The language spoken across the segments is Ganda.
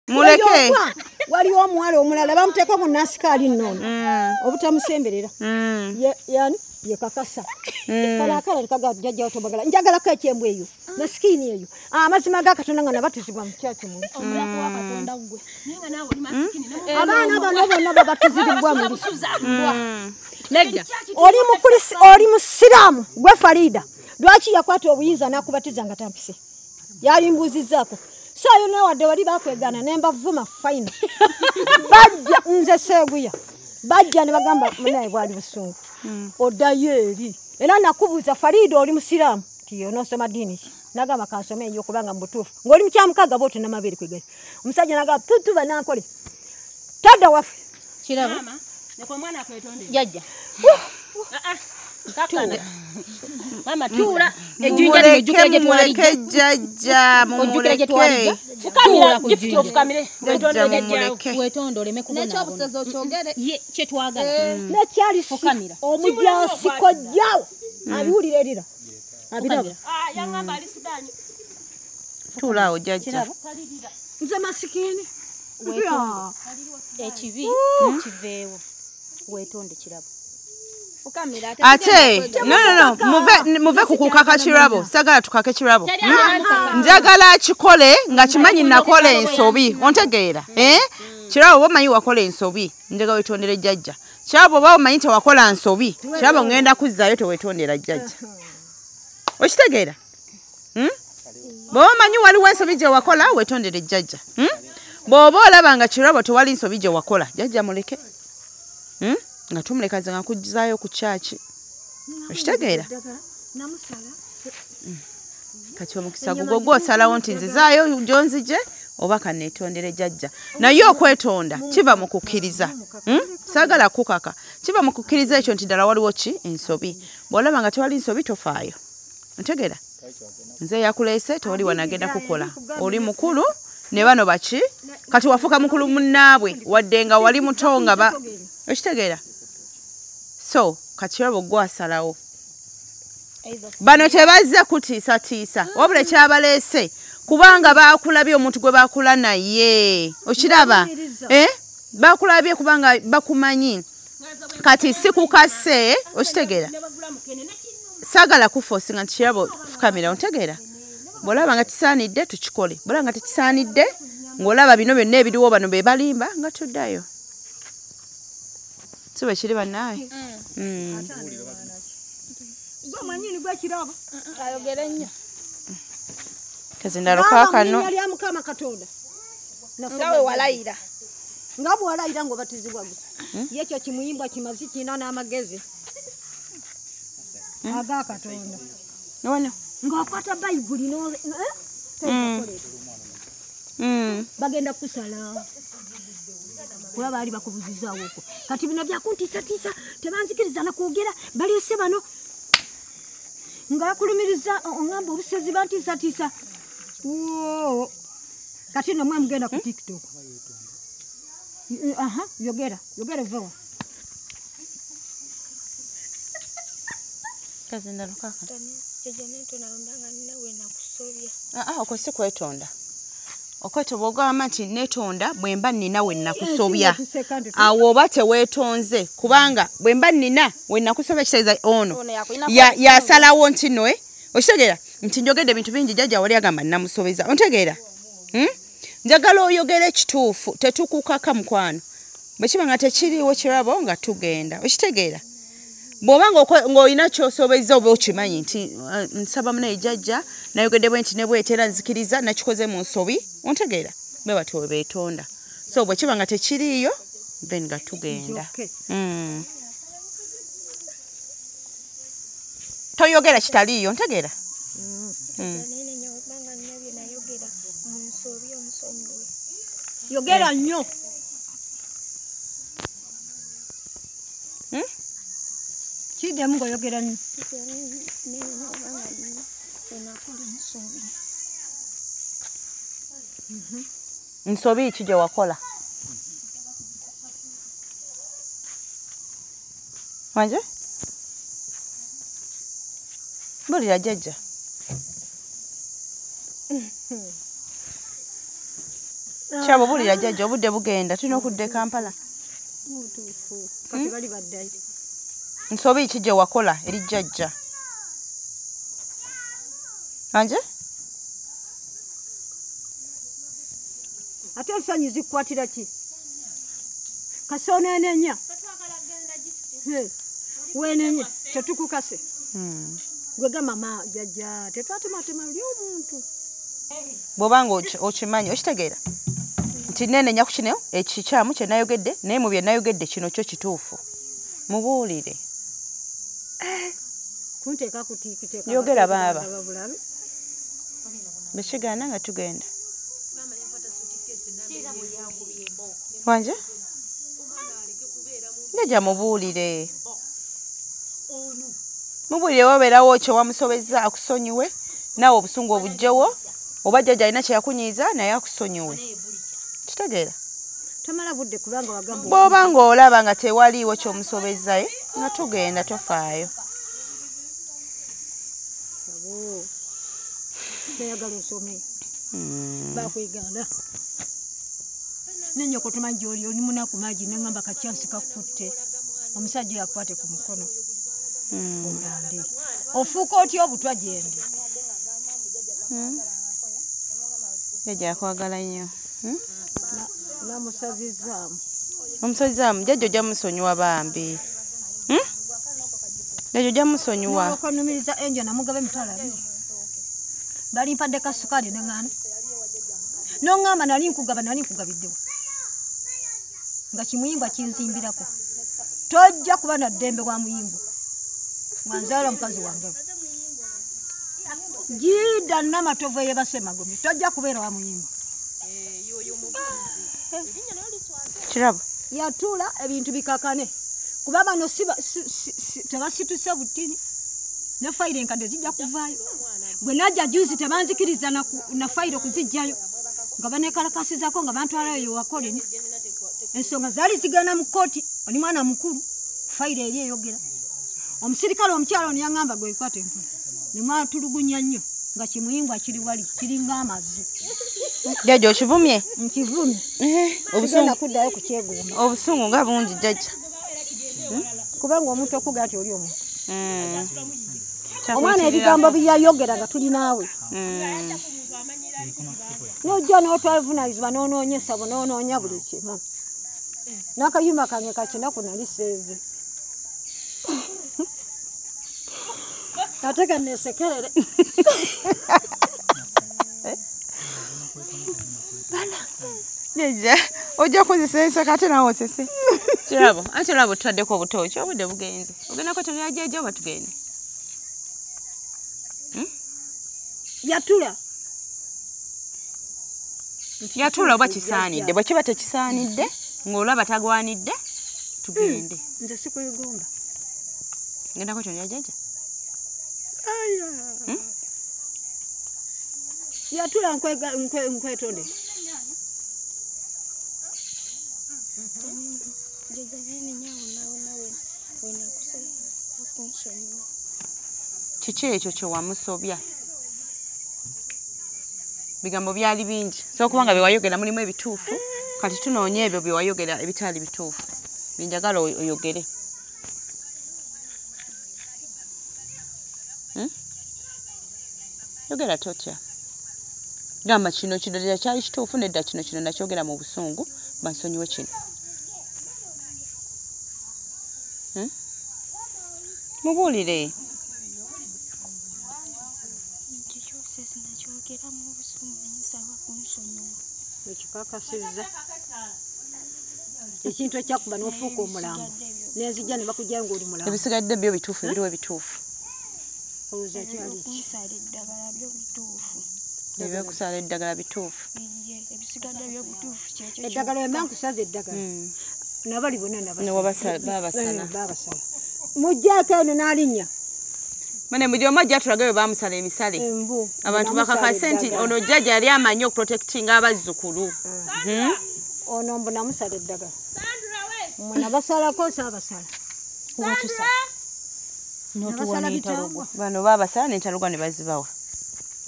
muleke wali omuwala omulala bamuteka mu nasikali nnono obutamusemberera yani ye kakasa kala kaga jajja otobagala njagala ko ekyembu eyo maskini eyo amazima ga katonda nga nabatizibwa mu church mu omulako wa katonda gwe ninga nawe oli maskini abana bano bonna babatizibwa mu nedda oli musiramu gwe Farida lwaki yakwata obuyinza nakubatiza nga tampise yali mbuzizaako sayo nawadde wali bakwegana nemba vuma final bajja nze seguya bajja ne bagamba munaye bwali busungu odayo eri era nakubuuza Farida oli musiramu tiyo nosoma dini ki nagamba kansome eyo kubanga mbutuufu ng'oli mukyamukaga bote n'amabere kwegari omusajja nagamba tutuba nankole tadda waffe kirabo neko mwana akwetondera jajja kakana mama tuula ejjinja lijukira je twalije jajja mumuleke fukamira gift of kamire wetondole jajja wetonde oleme kubona necho busezo kyogere ye kye twagala ne kyali fukamira omujasi kojjawo abiwulira erira abiraba yangamba ali sidani tuulaawo jajja nze masikini ekibi kiveewo wetonde kirabo ate no muve kukukaka kirabo sagala tukake kirabo njagala kikole nga kimanyi nakola ensobi ontegeera kirabo bomanyi wakola ensobi njagala wetondere jajja kirabo baba omanyi tewakola nsobi kirabo ngenda kuzzaayo tewetondera jajja okitegeera baba omanyi waliwo ensobi gye wakola wetondere jajja bw'oba olaba nga kirabo tewali nsobi gye wakola jajja muleke nga tumuleka ze nga kujjaayo ku chachi okitegeera kati omukisa gugwo gw'osalawo nti nzizaayo gyonzije oba kanneetondere jajja naye okwetonda kiva mu kukkiriza saagala kukaka kiva mu kukkiriza ekyo nti ddala waliwo ki ensobi bw'olaba nga tewali nsobi tofaayo ontegeera nze yakuleese tewali wanagenda kukola oli mukulu ne bano baki kati wafuuka mukulu munnaabwe wadde nga wali mutonga ba okitegeera so kakirabo gwasalawo bano tebazze kutiisatiisa wabula kyabaleese kubanga bakulabye omuntu gwe bakula naye okiraba bakulabye kubanga bakumanyi kati si kukase okitegeera saagala kufoosinga nti kirabo fukamira ontegeera bw'olaba nga kisaanidde tukikole bw'olaba nga tekisaanidde ng'olaba bino byonna ebiriwo bano be balimba nga tuddayo siwe kiri bannaawe gwamanyini gwekirabo ayogere nnyo kazindaluka kano lya mukama katonda nawe walayira nga bwalayira ng'obatizibwa gusa yekyo kimuyimbwa kimazi kiina n'amagezi aga katonda nono ng'okwata bayibuli bagenda kusala kuba baali bakubuzizaawo okwo kati bino byakuntiisatiisa tebanzikiriza nakwogera baleese bano nga bakulumiriza oŋŋamba obusezi bantiisatiisa kati nomwe mugenda ku tiktok yogera vewa kazindalukaka okwo si kwetonda okweto bw'ogamba nti netonda bwemba nina we nakusobya awo oba teweetonze kubanga bwemba nina we nakusobya kitegeeza ono yasalawo nti no okitegeera nti njogedde ebintu bingi jjajja wali agamba namusobeza ontegeera njagala oyogera ekituufu tetukukaka mukwano bwe kiba nga tekiriiwo kirabo nga tugenda okitegeera bw'oba ng'olina ky'osobezza oba okimanyi nti nsaba munaye jjajja nayogedde bwe nti ne bwetera nzikiriza nakikoze mu nsobi ontegeera be batyo beetonda so bwe kiba nga tekiriiyo then nga tugenda toyogera kitaliiyo ontegeera yogera nnyo kiddemu ng'oyogera nnyo nsobi ki gye wakola wanje bulira jjajja Kyabo bulira jjajja obudde bugenda tulina okudda e Kampala. Kati bali baddayo. Nsobi ki gye wakola eri jjajja? Anje? Ate ensanyi zikukwatira ki? Kasoneenenya. Weenenye tetukukase. Gwega mama jjajja tetwatematema buli omuntu. Bw'obanga okimanyi okitegeera nti neenenya ku kino ekikyamu kye nayogedde naye mu bye nayogedde kino kyo kituufu. Mubuulire. Kunteeka kutiikiteeka. Yogera baaba. Bekigaana nga tugenda. Wanje? Jjajja mubuulire. Mubuulire wabeerawo kye wamusobezza akusonyiwe naawe obusungu obujjewo oba jjajja alina kye yakunyiiza naye akusonyiwe. Kitegeera? Tamala budde kubanga wagamba. Bw'oba ng'olaba nga tewaliiwo ky'omusobezzayo nga tugenda tofaayo. Bayagala osome. Bakweganda. Nennyoko tumanyi gy'oli oli munaku maagi neŋŋamba kacyansi kakutte. Omusajja yakwate ku mukono. Omulande. Ofuuka otya obutwa gyendi? Jjajja akwagala nnyo. Namusazizaamu. Omusazizaamu jjajja ojja musonyiwa bambi. Jjajja ojja musonyiwa. Nabakonumiriza enjo namugaba emitwalo 2. Balimpadde kasukaali neŋŋaana. Noŋŋamba nali nkugabiddewo. Nga kimuyimbwa kinzimbirako. Tojja kuba na ddembe wa muyimbwa. Mwanzaala mukazi wange. Jida namatovu eyebase magombe. Tojja kubeera wa muyimbwa. Kirabo. Yatula ebintu bikakane. Kuba bano tebasituse butini. Ne fayiro enkadde zijja kuvaayo. Bwe najja juzi tebanzikiriza na fayiro kuzijjayo. Nga banekalakasizako nga bantwalayo wakoleni. Ensonga zaali zigana mu kkooti. Oli mwana mukulu. Fayiro eri eyogera. Omusirikale omukyala ono yaŋŋamba gwe bikwata empola. Ne mwatulugunya nnyo nga kimuyimbwa kiri wali kiringa amazzi. Jjajja okivumye? Nkivumye. Obusungu kuddayo ku kyegomba. Obusungu nga bungi jjajja. Kubanga omuntu okuga nti oli omuntu. Omwana ebigambo byayogera nga tuli naawe. Nojja n'otwavunaanyizibwa n'onoonyesa n'onoonya buli kimu. N'akayumba kange kakinaku nali seeze. Ate kanneesekerere. Jjajja ojja kuzisa enseko ate naawe osese. Kirabo ate olaba otutaddeko obutooki obudde bugenze. Ogendako tolya jjajja oba tugende? Yatula. Yatula oba kisaanidde. Bwe kiba tekisaanidde ng'olaba tagwanidde tugende. Nze sikwegomba. Gendako tolya jjajja? Yatula nkwetonde. Kiki ekyo kye wamusobya? Bigambo byali bingi. So kubanga bye wayogera mulimu ebituufu. Kati tunoonya ebyo bye wayogera ebitali bituufu. Binjagala oyogere. Yogera totya. Gamba kino ddala kyali kituufu nedda kino nakyogera mu busungu bansonyiwe kino. Mubuulire. Ekikakasizza. Ekintu ekyakuba n'ofuuka omulamu. N'enzijja ne bakujja ng'oli mulamu. Ebisigadde byo bituufu biriwo ebituufu. Olowooza kyali ki? Ebyokusaala eddagala bituufu. Eddagala wemba nkusaza eddagala. Nabali bonna babasala. Mujjaako eno n'alinnya. Mane buli omu ajja tulaga bwe baamusala emisale. Abantu bakakase nti ono jjajja yali amanyi okuprotectinga abazzukulu. Ono mbu namusala eddagala. Mmwe nabasalako saabasala. Bano baabasala n'entalugwa ne bazibawa.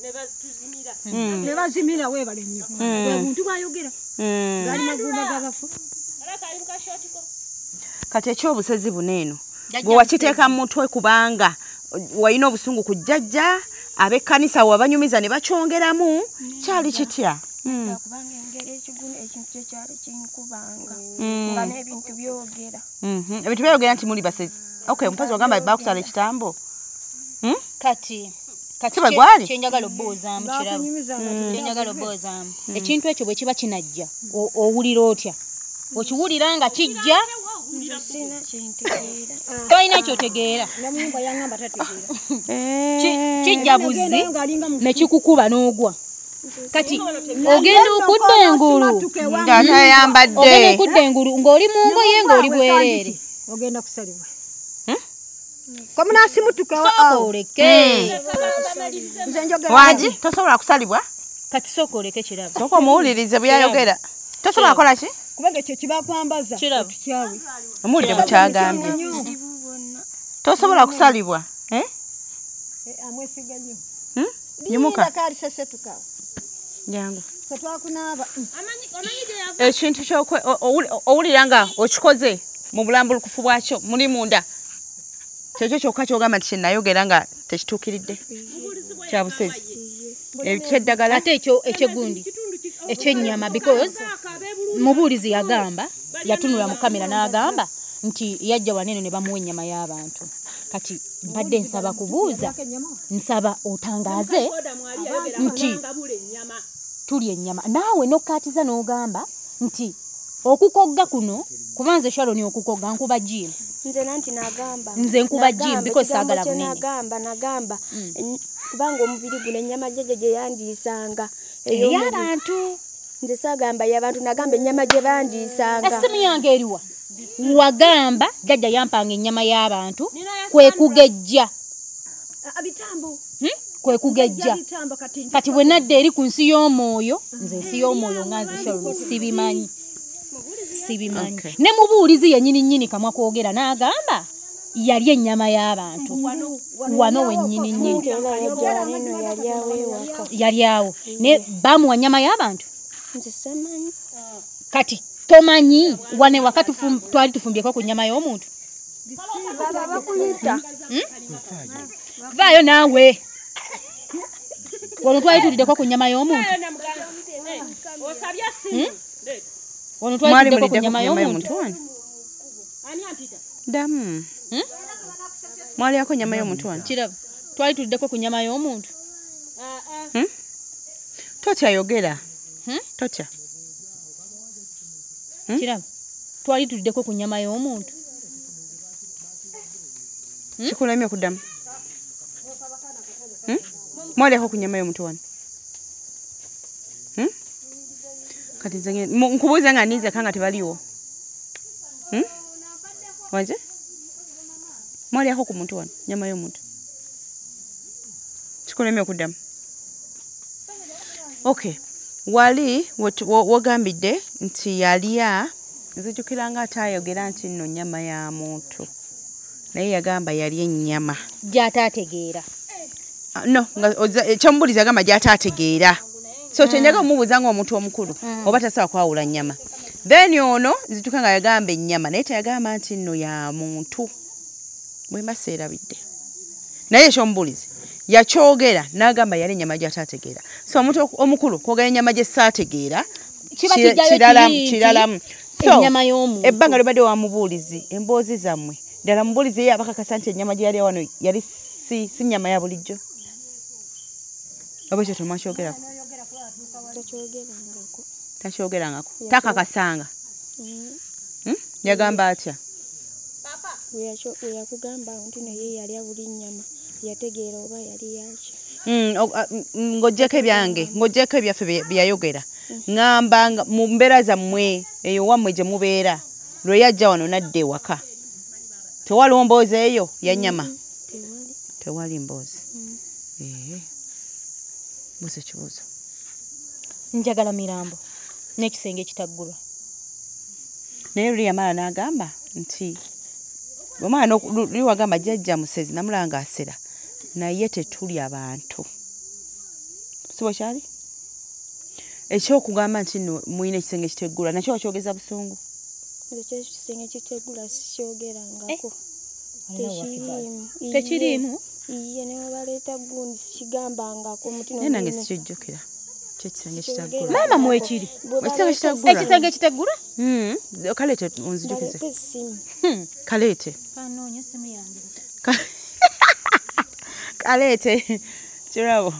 ne bazimira weebale nnyo bwe muntu bwayogera ngali magumba g'abafu kati ekyobusezi buno eno bwe wakiteeka mu mutwe kubanga walina obusungu ku jjajja ab'ekkanisa wabanyumiza ne bakyongeramu kyali kitya kubanga engeri ekintu kye kyali kinkubanga nga n'ebintu byogera ebintu byayogera nti muli basezi okay omupazi wagamba bakusala ekitambo kati Kiba gwali? Kyenjagala obboozamu kirabo. Kyenjagala obboozamu. Ekintu ekyo bwe kiba kinajja owulira otya? Okiwulira nga kijja? Sina kintegeera. Toyina ky'otegeera. Namuyimba yangamba tategeera. Kijja buzzi ne kikukuba n'ogwa. Kati ogenda okudda engulu ng'atayambadde. Ogenda okudda engulu ng'oli mu ngoye ng'oli bwereere. Ogenda kusalibwa. Komuna simutuka oleke. Wangi tosobola kusalibwa? Kati sooka oleke kirabo. Sooka omuwulirize bwe yayogera. Tosobola kukola ki? Kubanga ekyo kibakwambaza. Kirabo. Omuwulire bwe kyagambye. Tosobola kusalibwa. Amwesiga nnyo. Nyimuka. Kali sesetuka. Jangu. Twakunaaba. Ekintu kyokwe owulira nga okikoze mu bulambulukufu bwakyo muli munda. Kyekyo kyokka kyogamba nti kyenayogera nga tekituukiridde. Kya busezi. Ekyeddagala. Ate ekyo ekyegundi. Ekyennyama because mubuulizi yagamba yatunula mu kamera n'agamba nti yajja wanene ne bamuwa ennyama y'abantu. Kati mbadde nsaba kubuuza nsaba otangaaze nti tulya ennyama naawe nokkaatiza n'ogamba nti okukogga kuno kubanze Sharon okukogga nkuba Jim. Nze nanti nagamba. Nze nkuba Jim because saagala bunene. Nagamba. Kubanga omubiri guno ennyama gye yandiisanga. Ey'abantu. Nze saagamba y'abantu nagamba ennyama gye bandiisanga. Essimu yange eriwa? Wagamba jjajja yampanga ennyama y'abantu kwe kugejja. Abitambo. Kwe kugejja. Kati bwe nadda eri ku nsi y'omwoyo, nze ensi y'omwoyo nga nze Sharon sibimanyi. Sibimanyi. Okay. Ne mubuulizi yennyini kamwa kwogera n'agamba yali ennyama y'abantu. Wano wennyini. Yali awo. Ne bamuwa nnyama y'abantu? Nze samanyi. Kati tomanyi wane wakati twali tufumbyeko ku nnyama y'omuntu? Baba bakuyita. Vaayo naawe. Wano twali tuliddeko ku nnyama y'omuntu? Wano twali tuliddeko ku nnyama y'omuntu? Damu. Mwalyako nnyama y'omuntu wano? Kiraba. Twali tuliddeko ku nnyama y'omuntu? Totyayogera. Totya. Kiraba. Twali tuliddeko ku nnyama y'omuntu? Kikulemye okuddamu. Mwalyako ku nnyama y'omuntu wano? Kati nze nkubuuza nga nize kanga tebaliwo. Wanje? Mwalyako ku muntu wano nnyama y'omuntu? Kikulemye okuddamu. Okay. Wali wagambidde nti yalya nzijukira nga atayogera nti nno nnyama ya muntu. Naye yagamba yalya ennyama. Gy'ataategeera. No, ekyomubuulizi yagamba gy'ataategeera. So kyenjaga omubuuza ng'omuntu omukulu oba tasobola kwawula nnyama. Then ono nzijukira nga yagamba ennyama naye teyagamba nti nno ya muntu. Bwe mba seerabidde. Naye ekyomubuulizi yakyogera n'agamba yali ennyama gy'ataategeera. So omuntu omukulu kwogera ennyama gye saategeera kiralamu. So ebbanga libadde wa mubuulizi emboozi zammwe ddala mubuulizi ye abakakasa nti ennyama gye yali wano yali si nnyama ya bulijjo. Oba ekyo temwakyogerako? Takyogerangako. Takakasanga. Yagamba atya? We yakugamba nti naye yalya buli nnyama yategeera oba yali yaki. Ng'oggyeko ebyange ng'oggyeko ebyaffe bye yayogera. Ngamba mu mbeera zammwe eyo wammwe gye mubeera lwe yajja wano nadda ewaka. Tewaliwo mboozi eyo ya nnyama? Tewali mboozi. Buuza ekibuuzo. Njagala mirambo n'ekisenge ekitaggulwa. Naye luli yamala n'agamba nti omwana luli wagamba jjajja musezi namulanga asera naye tetuli abantu. sibo kyali ekyokugamba nti nno muyina ekisenge kiteggula nakyo wakyogeza busungu ekyo ekisenge kitegula sikyogerangako tekiriimu iye ne baleeta gundi sikigambangako omuti naye nange sikijjukira kyekisenge kiteggula maama mwekiri ekisenge kiteggula ekisenge kiteggula kaleete onzijukize baleeta essimu kaleete kanoonya essimu yange kaleete kirabo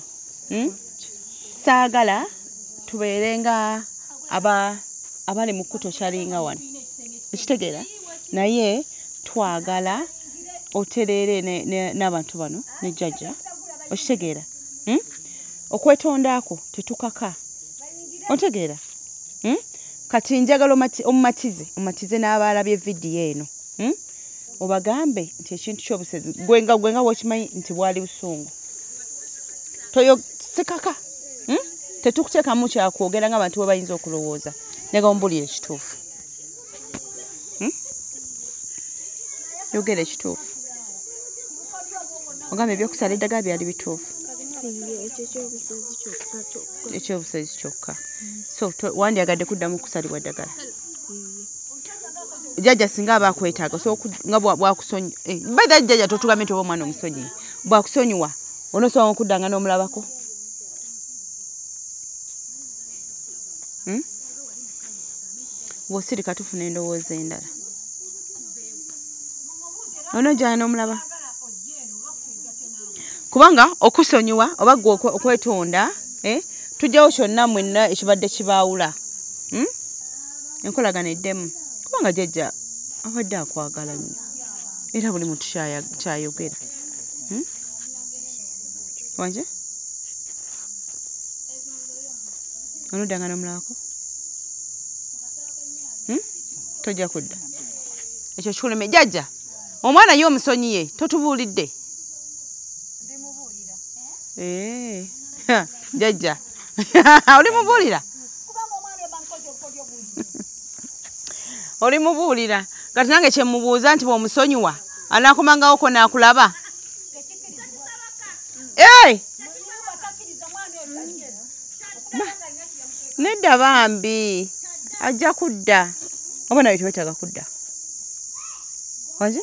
saagala tubeere nga abali mu kkuto kyalinga wano ekitegeera naye twagala otereere n'abantu bano ne jjajja okitegeera okwetondaako tetukaka otegeera kati njagala omumatize n'abalabye vidiyo eno obagambe nti ekintu ky'obusezi gwenga wokimanyi nti bwali busungu sikaka tetukuteekamu kyakwogera ng'abantu bwe bayinza okulowooza njagala ombulira ekituufu yogera ekituufu ogambe ebyokusala eddagala byali bituufu ekyobusezi kyokka so wandyagadde kuddamu okusalibwa ddagala jjajja singa aba akwetaaga nga bwakusonyi baida jjajja totugambe nti oba omwana omusonyi bwakusonyiwa onosobola okuddanga n'omulabako bw'osirika tufuna endowooza endala onojjana n'omulaba kubanga okusonyiwa oba gwe okwetonda tujjawo kyonna mwenna ekibadde kibaawula enkolagana eddemu kubanga jjajja abadde akwagala nnyo era buli muntu kyayogera wanje onoddanga n'omulabako tojja kudda ekyo kikuleme jjajja omwana ye omusonyi ye totubuulidde jjajja olimubuulira olimubuulira kati nange kyemubuuza nti bw'omusonyiwa anaakomangawoko naakulaba nedda bambi ajja kudda oba nawe tewetaaga kudda wanje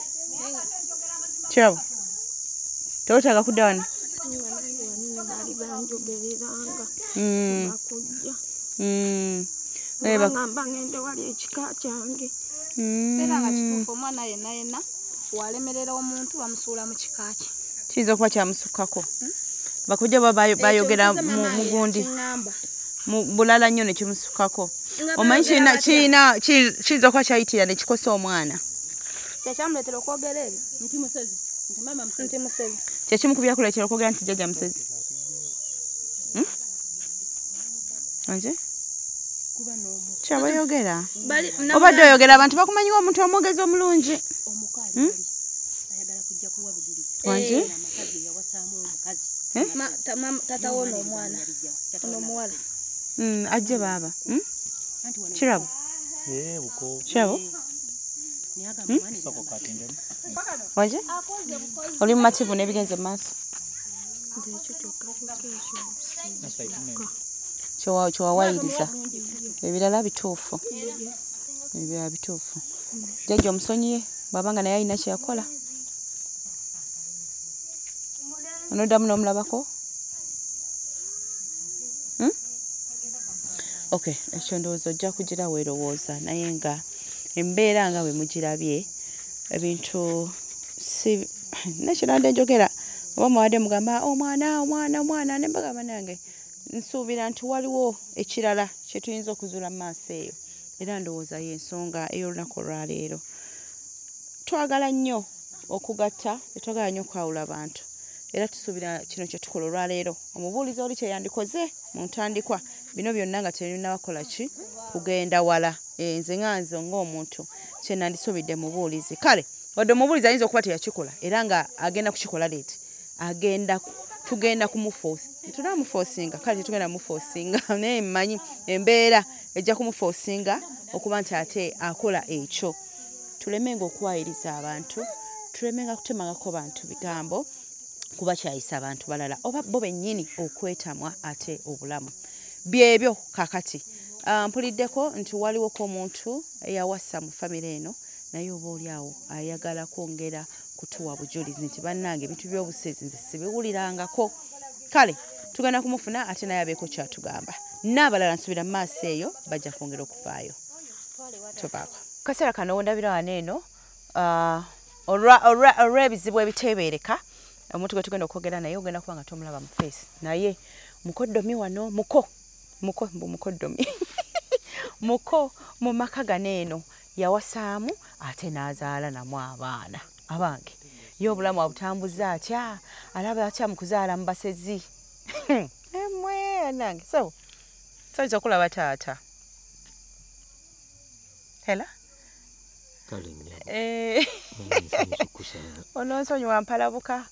kirabo tewetaaga kudda wano baali banjogereranga bakujja bagamba ngende wali ekika kyange era nga kituufu omwana yenna walemerera omuntu bamusuula mu kika kye kiyinza okuba kyamusukkako bakujja bayogera mu gundi bulala nnyo ne kimusukkako omanyi kiyinza okuba kyayitira ne kikosa omwana kyekyamuleetera okwogera ebyo nti musezi kyekimukubya kuleetera okwogera nti jjajja musezi anje kyabayogera obadde oyogera abantu bakumanyiwa omuntu omwogezi omulungi wanje tata wo n'omwana n'omuwala ajje baaba kirabo kirabo wanje oli mumativu n'ebigenze mu maaso kyewawayiriza ebirala bituufu ebirala bituufu jjajja omusonyiye bw'abanga naye alina kyeyakola onoddamu n'omulabako okay ekyo ndowooza ojja kugira weerowooza naye nga embeera nga bwe mugirabye ebintu si nekiranda enjogera oba muwadde mugamba omwana ne mbagamba nange nsuubira nti waliwo ekirala kye tuyinza okuzuula mu maaso eyo era ndowooza y'ensonga ey'olunaku olwaleero twagala nnyo okugatta tetwagala nnyo okwawula abantu era tusuubira kino kye tukola olwaleero omubuulizi oli kye yandikoze mu ntandikwa bino byonna nga tebirinnabakola ki kugenda wala nze ng'omuntu kye nandisuubidde mubuulizi kale wadde omubuulizi ayinza okuba teyakikola era nga agenda kukikola leeti tugenda tunamufoosinga kale tetugenda mufoosinga naye mmanyi embeera ejja kumufoosinga okuba nti ate akola ekyo tulemenga okuwayiriza abantu tulemenga kutemangako bantu bigambo kubakyayisa abantu balala oba bo bennyini okwetamwa ate obulamu byebyo kakati mpuliddeko nti waliwoko omuntu eyawassa mu famire eno naye oba oliawo ayagala kwongera kutuwa bujulizi nti bannange ebintu by'obusezi nze sibiwulirangako kale tugenda kumufuna ate naye abeeko kyatugamba n'abalala nsubira mu maaso eyo bajja kwongera okuvaayo tobaako kaseera kano wondabira wano eno olw'ebizibu ebiteebereka omuntu gwe tugenda okwogera naye ogenda kuba nga tomulaba mu feesi naye mukoddomi wano mukoddomi muko mu maka gano eno yawasaamu ate n'azaala namu abaana abange ye obulamu abutambuza atya alaba atya mu kuzaala mu basezi emwe anange so soyinza okulaba taata hela ononsonyiwa mpalabuka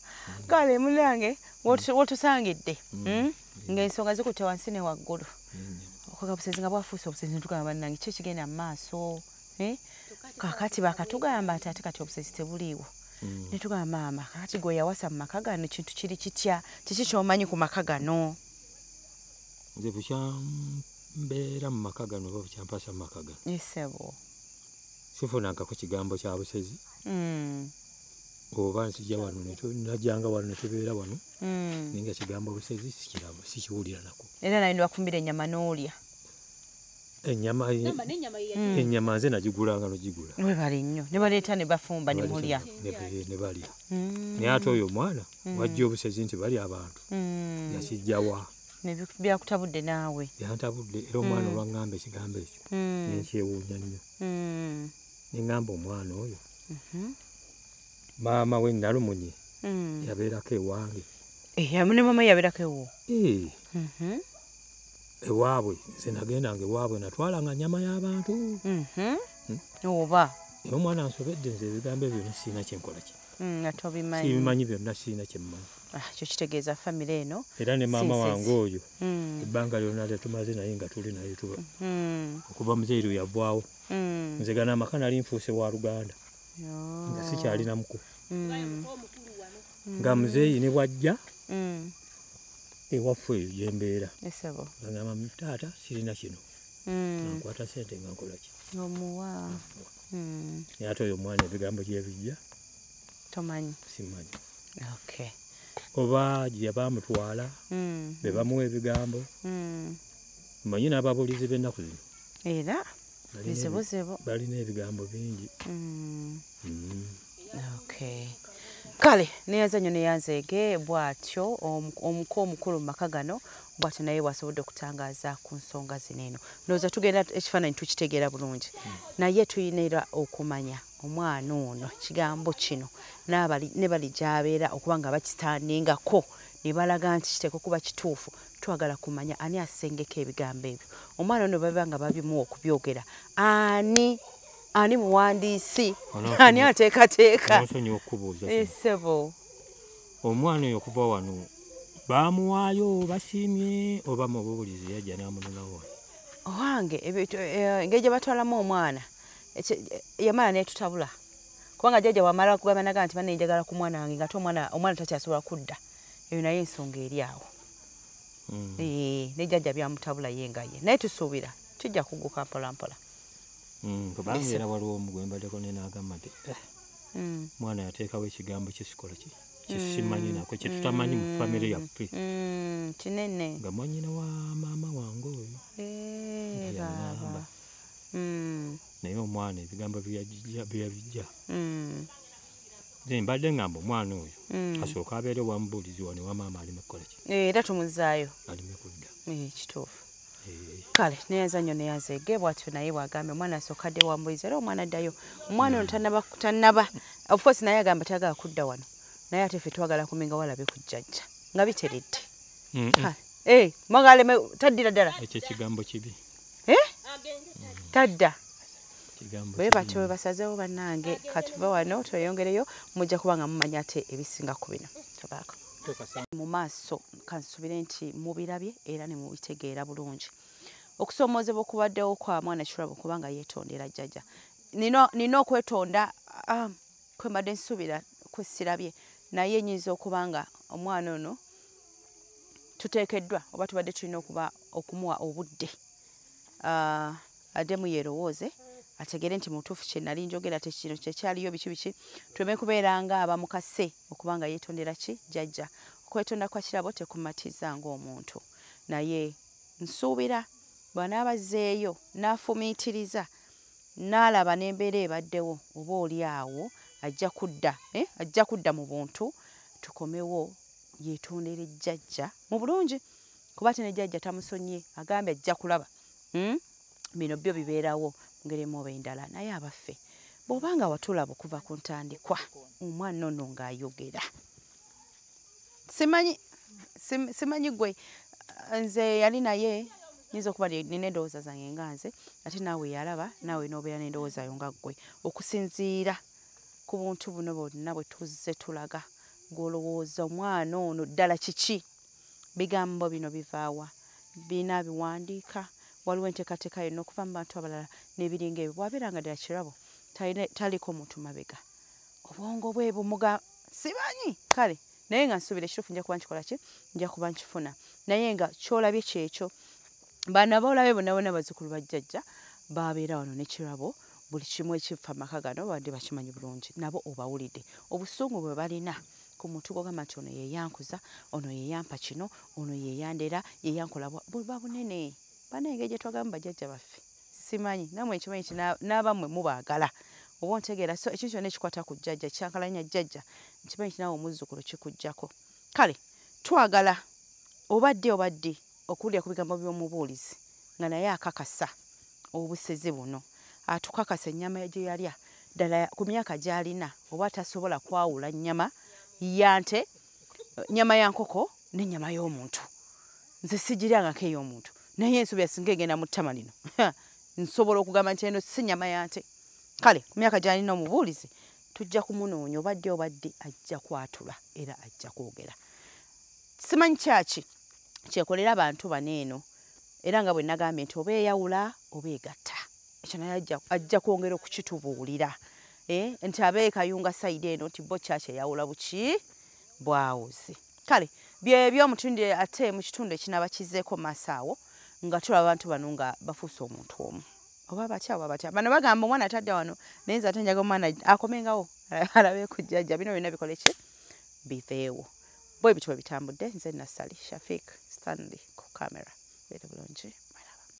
kale mulange wotusangidde ng'ensonga zikutte wansi ne waggulu okoga obusezi nga bwafuuse obusezi netugamba bannange kyo kigenda mu maaso kakati bakatugamba nti ate kati obusezi tebuliiwo netugamba maama kakati gwe yawasa mu maka gano kintu kiri kitya kiki kyomanyi ku maka gano nze bukyambeera mu maka gano oba bukyampasa mu maka gano isebo sifunangako kigambo kya busezi oba nsijja wano najjanga wano netubeera wano naye nga kigambo busezi sikiwulira nako era naye nibakumbira ennyama n'olya ennyama nze nagigulanga nogigula we bali nnyo ne baleeta ne bafumba ne mulya ne balya naye ate oyo omwana wajja obusezi nti bali abantu yakijjawa byakutabudde naawe yantabudde era omwana olwaŋŋamba ekigambo ekyo nenkyewuunya nnyo neŋŋamba omwana oyo maama we nalumunye yabeerako ewange ne mama yabeerako ewo ewaabwe nze nagendanga ewaabwe natwalanga nnyama y'abantu oba naye omwana ansobedde nze ebigambo ebyo nesiina kyenkola ki atobimanyi byonna siina kyemmanyi kyo kitegeeza famire eno era ne maama wange oyo ebbanga lyonna lyetumaze naye nga tuli naye tuba okuva muzeiru yavaawo nze gana amaka nali nfuuse wa Luganda nga sikyalinamuko nga muzeeyi ne bwajja ewaffe eyo gyembeera agamba taata sirina kino nankwata sente nga nkola ki omuwa naye ate oyo omwana ebigambo gyebijja tomanyi simanyi okay oba gye bamutwala be bamuwa ebigambo manyi n'ababulizi b'ennaku zino era bizibuzibu balina ebigambo bingi okay kale neyazanyo neyanzeege bwatyo omuko omukulu mu maka gano bwatyo naye wasobodde okutangaaza ku nsonga zino eno ndowooza tugenda ekifaananyi tukitegeera bulungi naye tuyinera okumanya omwana ono kigambo kino ne bali gy'abeera okuba nga bakitandingako ne balaga nti kiteekwa okuba kituufu twagala kumanya ani asengeka ebigambo ebyo omwana ono baba nga babimuwa okubyogera ani muwandiisi ani ateekateeka nsonyiwa okubuuza esebo omwana oyo okuva wano baamuwaayo basiimye oba mu bubulizi yajja n'amunonawo owange engeri gye batwalamu omwana yamala netutabula kubanga jjajja wamala kugamba naga nti banne njagala ku mwana wange ngate omwana takyasobola kudda eyo naye ensonga eri awo ne jjajja byamutabula ye nga ye naye tusuubira kijja kugguka mpolampola kubanga era waliwo omugwembaddeko nenagamba nti mwana yateekawo ekigambo kyesikola ki kyesimanyi nako kyetutamanyi mu famire yaffe kinene nga mwanyina wa maama wange oyo yanamba naye omwana ebigambo byeyabijja mbadde ngamba omwana oyo asooka abeere wamubuulizi wane wa maama alime kukola ki era tumuzaayo alime kudda kituufu kale neyanzanyo neyanzeege bwatyo naye bwagambye omwana asooka adde wambulizi era omwana addayo omwana ono tanaba of course naye agamba tayagala kudda wano naye ate ffe twagala kuminga walabe ku jjajja nga biteredde mwagaleme taddira ddala ekyo ekigambo kibi tadda bwe batyo bwe basazeewo bannange katuva wano tweyongereyo mujja kuba nga mumanya ate ebisinga ku bino tabaako mu maaso kansubire nti mubirabye era ne mubitegeera bulungi okusoomoozebwa okubaddewo kwa mwana Kirabo kubanga yeetondera jjajja nina okwetonda kwe mbadde nsuubira kwesirabye naye nyinza okuba nga omwana ono tuteekeddwa oba tubadde tulina okumuwa obudde addemu yeerowooze ategere nti mutuufu kye nali njogera tekino kyekyaliyo biki tuleme kubeera nga abamukase okuba nga yeetondera ki jjajja okwetonda kwa kirabo tekumatiza ng'omuntu naye nsuubira bw'anaabazzeeyo n'afumiitiriza n'alaba n'embeera ebaddewo oba oli awo ajja kudda mu buntu tukomewo yeetondera ejjajja mu bulungi kuba ate ne jjajja tamusonye agambye ajja kulaba bino byo bibeerawo ngeri emu oba endala naye abaffe bw'obanga watulaba okuva ku ntandikwa omwana ono ng'ayogera simanyi gwe nze yali naye nyinza okuba nina endowooza zange nga nze ate naawe yalaba naawe n'obeera n'endowooza yo nga ggwe okusinziira ku buntu buno bwonna bwe tuzze tulaga gw'olowooza omwana ono ddala kiki bigambo bino bivaawa bina biwandiika waliwo enteekateeka yonna okuva mu bantu abalala n'ebiringa ebyo bw'abeera nga ddala kirabo taliko muntu mabega obwongo bwe bumuga simanyi kale naye nga nsuubira ekituufu nja kuba nkikola ki nja kuba nkifuna naye nga kyolabye kyekyo baana boolabye bonna bonna bazzukulu ba jjajja babeera wano nekirabo buli kimu ekifa amaka gano badde bakimanyi bulungi nabo obawulidde obusungu bwe balina ku muntu gwogamba nti ono yeyankuza ono yeyampa kino ono yeyandera yeyankola buba bunene banenge gye twagamba bajjajja baffe simanyi namwe ekimanyi nti n'abammwe mubaagala oba ontegeera so ekintu kyonna ekikwata ku jjajja kyankalanya jjajja nkimanyi nti naawe omuzzukulu kikuggyako kale twagala obadde okuwulira ku bigambo by'omubuulizi nga naye akakasa obusezi buno atukakasa ennyama gye yalya ddala ku myaka gy'alina oba tasobola kwawula nnyama yante nnyama ya nkoko n'ennyama y'omuntu nze sigiryangako ey'omuntu naye ensuubira singa egenda mu ttama lino nsobola okugamba nti eno si nnyama yante kale ku myaka gy'alina omubuulizi tujja kumunoonya obadde ajja kwatula era ajja kwogera simanyi kyaki kyekolera abantu bano eno era nga bwe nagambye nti oba eyawula oba egatta ekyo naye ajja kwongera okukitubuulira nti abeekayunga sayidi eno nti bo kyaki eyawula buki bwawuzi kale by'omutundire ate mu kitundu ekinaaba kizzeeko maaso awo nga tulaba abantu bano nga bafuuse omuntu omu oba batya bano bagamba omwana atadde wano naye nze ate njaga omwana akomengawo alabe ku jjajja bino byonna bikole ki biveewo bwe bityo bwe bitambudde nze Nassali Shafik Stanley ku kamera beere bulungi